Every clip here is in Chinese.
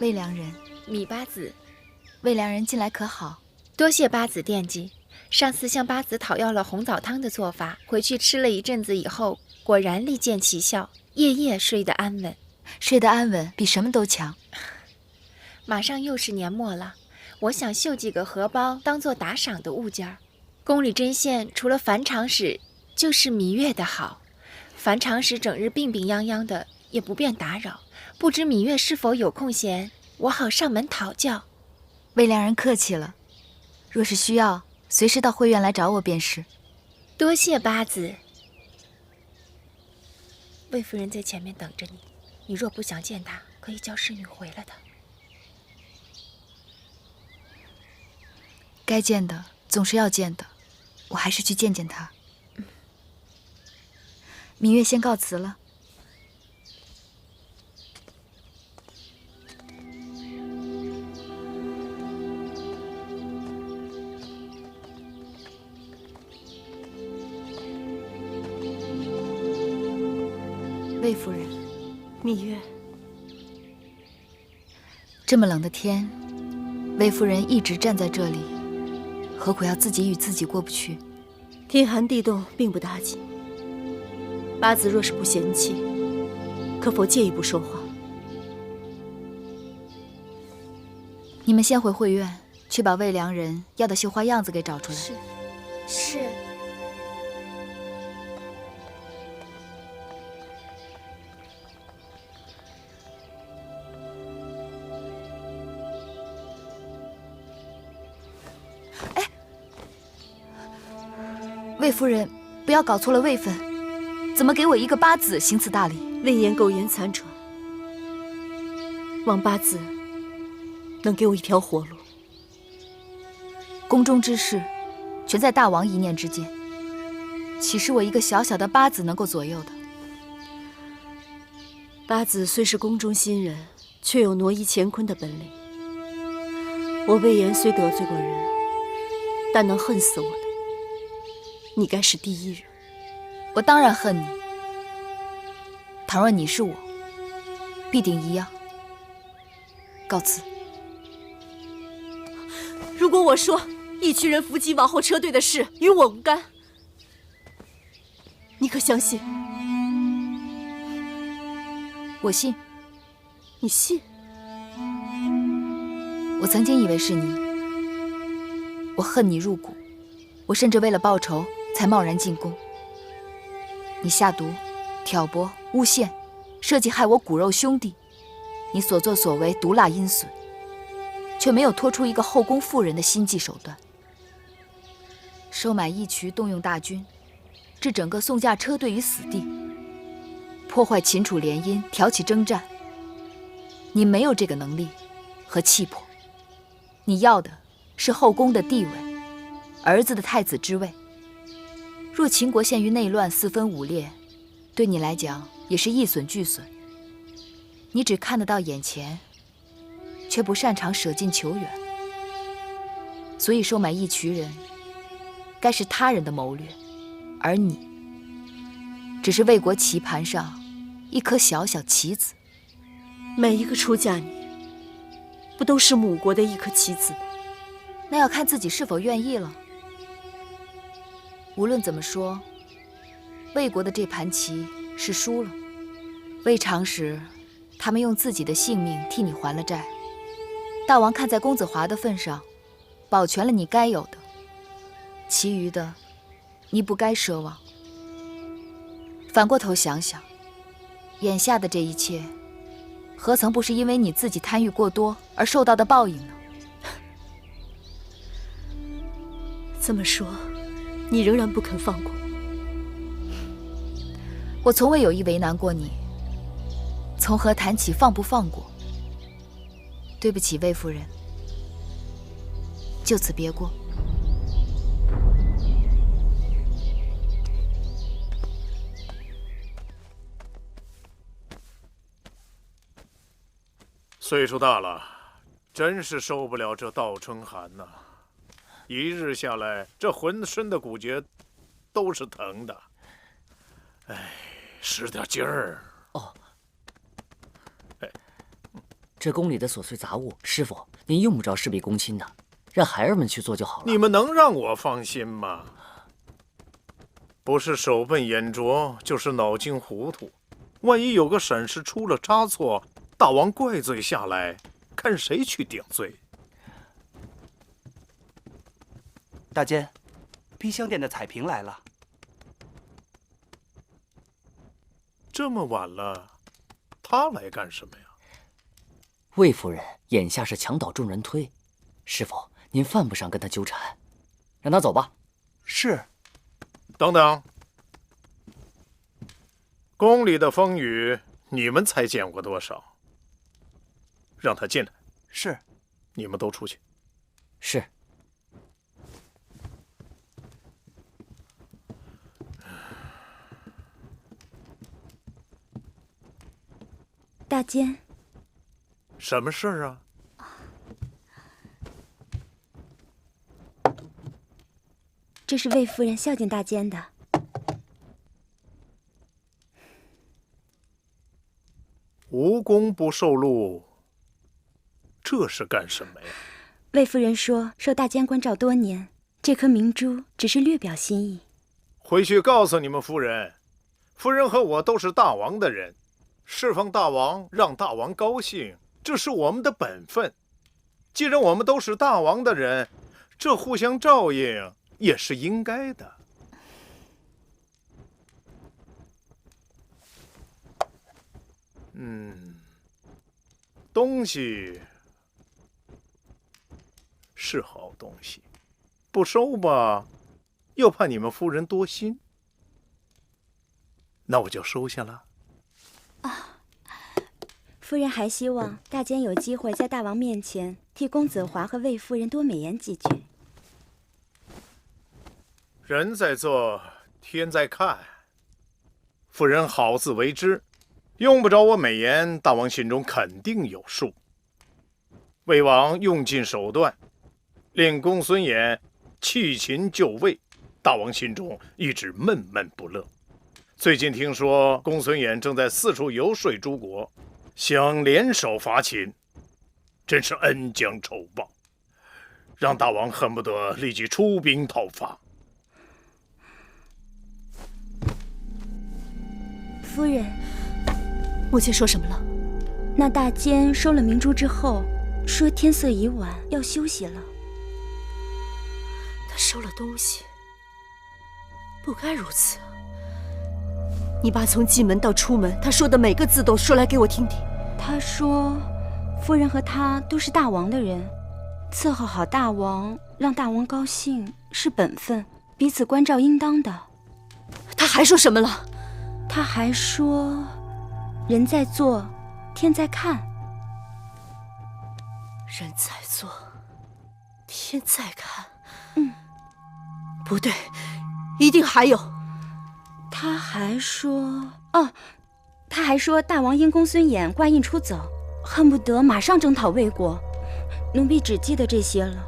魏良人，米八子，魏良人近来可好？多谢八子惦记。上次向八子讨要了红枣汤的做法，回去吃了一阵子以后，果然立见奇效，夜夜睡得安稳。睡得安稳比什么都强。马上又是年末了，我想绣几个荷包当做打赏的物件儿。宫里针线除了樊长史，就是芈月的好。樊长史整日病病殃殃的，也不便打扰。不知芈月是否有空闲，我好上门讨教。魏良人客气了，若是需要，随时到会院来找我便是。多谢八子。魏夫人在前面等着你，你若不想见她，可以叫侍女回来的。该见的总是要见的，我还是去见见她。芈月先告辞了。魏夫人，芈月，这么冷的天，魏夫人一直站在这里，何苦要自己与自己过不去？天寒地冻，并不打紧。八子若是不嫌弃，可否借一步说话？你们先回会院，去把魏良人要的绣花样子给找出来。是。魏夫人，不要搞错了位分，怎么给我一个八子行此大礼？魏延苟延残喘，望八子能给我一条活路。宫中之事，全在大王一念之间，岂是我一个小小的八子能够左右的？八子虽是宫中新人，却有挪移乾坤的本领。我魏延虽得罪过人，但能恨死我的，你该是第一人。我当然恨你。倘若你是我，必定一样。告辞。如果我说一群人伏击往后车队的事与我无干，你可相信？我信。你信？我曾经以为是你，我恨你入骨，我甚至为了报仇才贸然进宫。你下毒、挑拨、诬陷，设计害我骨肉兄弟，你所作所为毒辣阴损，却没有拖出一个后宫妇人的心计手段。收买义渠，动用大军，置整个宋驾车队于死地，破坏秦楚联姻，挑起征战。你没有这个能力和气魄，你要的是后宫的地位，儿子的太子之位。若秦国陷于内乱，四分五裂，对你来讲也是一损俱损。你只看得到眼前，却不擅长舍近求远。所以收买义渠人，该是他人的谋略，而你只是魏国棋盘上一颗小小棋子。每一个出嫁女，不都是母国的一颗棋子吗？那要看自己是否愿意了。无论怎么说，魏国的这盘棋是输了。魏长史他们用自己的性命替你还了债，大王看在公子华的份上，保全了你该有的，其余的你不该奢望。反过头想想，眼下的这一切，何曾不是因为你自己贪欲过多而受到的报应呢？这么说，你仍然不肯放过我？我从未有意为难过你，从何谈起放不放过？对不起，魏夫人，就此别过。岁数大了，真是受不了这倒春寒呐！一日下来，这浑身的骨节都是疼的。哎，使点劲儿。哦，这宫里的琐碎杂物，师傅您用不着事必躬亲的，让孩儿们去做就好了。你们能让我放心吗？不是手笨眼拙，就是脑筋糊涂。万一有个闪失出了差错，大王怪罪下来，看谁去顶罪。大监，冰香殿的彩屏来了。这么晚了，他来干什么呀？魏夫人眼下是墙倒众人推，师傅您犯不上跟他纠缠，让他走吧。是。等等，宫里的风雨，你们才见过多少？让他进来。是。你们都出去。是。大监，什么事儿啊？这是魏夫人孝敬大监的。无功不受禄，这是干什么呀？魏夫人说，受大监关照多年，这颗明珠只是略表心意。回去告诉你们夫人，夫人和我都是大王的人。侍奉大王，让大王高兴，这是我们的本分。既然我们都是大王的人，这互相照应也是应该的。东西是好东西，不收吧，又怕你们夫人多心，那我就收下了。夫人还希望大监有机会在大王面前替公子华和魏夫人多美言几句。人在做，天在看。夫人好自为之，用不着我美言，大王心中肯定有数。魏王用尽手段，令公孙衍弃秦就魏，大王心中一直闷闷不乐。最近听说公孙衍正在四处游说诸国，想联手伐秦，真是恩将仇报，让大王恨不得立即出兵讨伐。夫人，母亲说什么了？那大监收了明珠之后，说天色已晚，要休息了。他收了东西，不该如此。你爸从进门到出门，他说的每个字都说来给我听听。他说，夫人和他都是大王的人，伺候好大王，让大王高兴是本分，彼此关照应当的。他还说什么了？他还说，人在做，天在看。人在做，天在看。不对，一定还有。他还说，他还说大王因公孙衍挂印出走，恨不得马上征讨魏国。奴婢只记得这些了。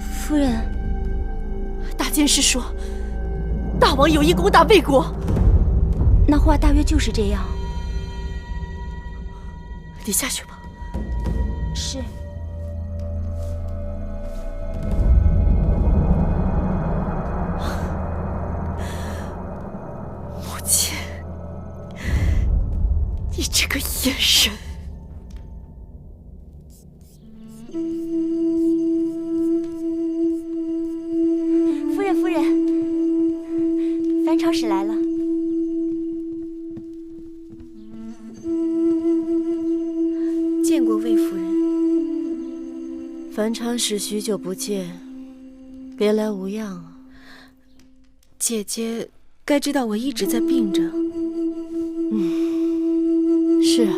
夫人，大监是说，大王有意攻打魏国。那话大约就是这样。你下去吧。是。母亲，你这个眼神。夫人，樊朝使来了。见过魏夫人。樊长使许久不见，别来无恙啊。姐姐该知道我一直在病着。是啊，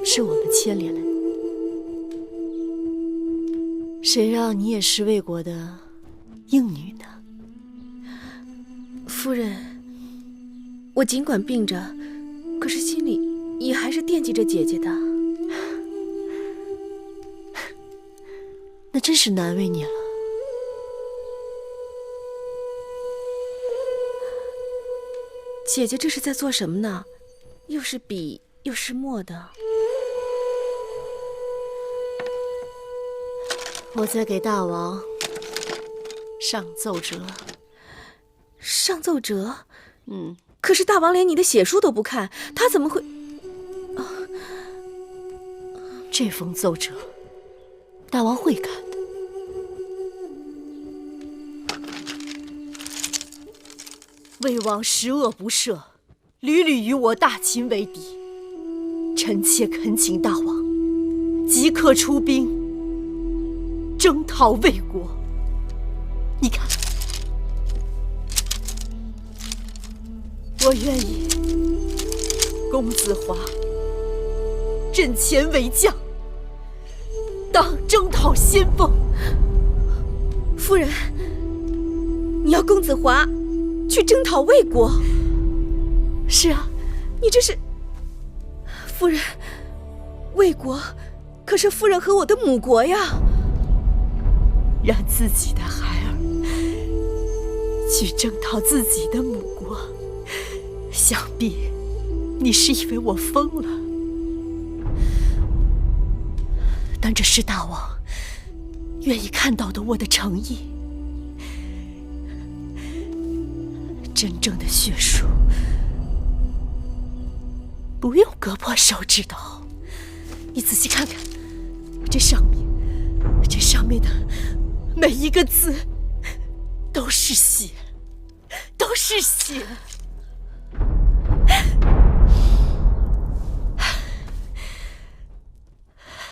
是我们牵连了你。谁让你也是魏国的应女呢？夫人，我尽管病着，可是心里也还是惦记着姐姐的。那真是难为你了。姐姐这是在做什么呢？又是笔又是墨的。我在给大王上奏折。上奏折？可是大王连你的写书都不看，他怎么会？这封奏折，大王会看的。魏王十恶不赦，屡屡与我大秦为敌。臣妾恳请大王即刻出兵，征讨魏国。你看，我愿意公子华阵前为将，当征讨先锋。夫人，你要公子华去征讨魏国？是啊，你这是……夫人，魏国可是夫人和我的母国呀。让自己的孩儿去征讨自己的母国，想必你是以为我疯了。但这是大王愿意看到的我的诚意。真正的血书不用割破手指头，你仔细看看，这上面的每一个字都是血，都是血。